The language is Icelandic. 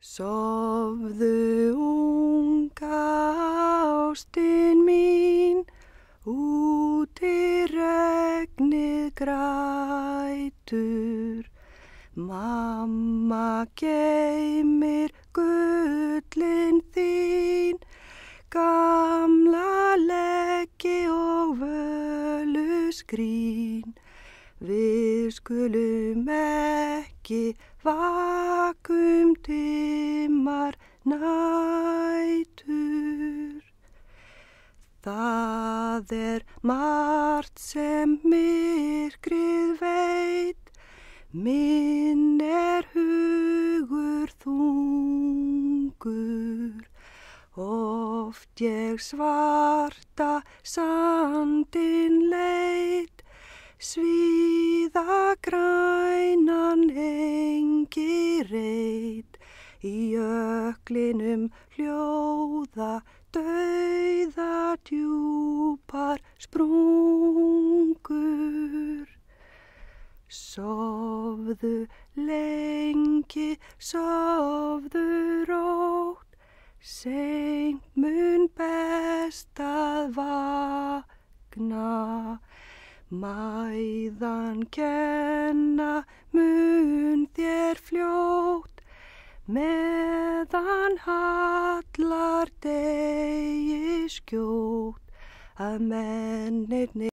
Sofðu unga ástin mín, úti regnið grætur. Mamma geymir gullin þín, gamla leggi og völu skrín. Við skulum ekki vaka dimmar nætur. Það margt sem myrkrið veit, minn hugur þungur. Oft ég svarta sandinn leit, svíða grænan engi reit. Í jöklinum hljóða dauða djúpar sprungur. Sofðu lengi, sofðu rótt, seint mun best að vakna. Mæðan kenna mun þér fljótt, meðan hallar degi skjótt, að mennirnir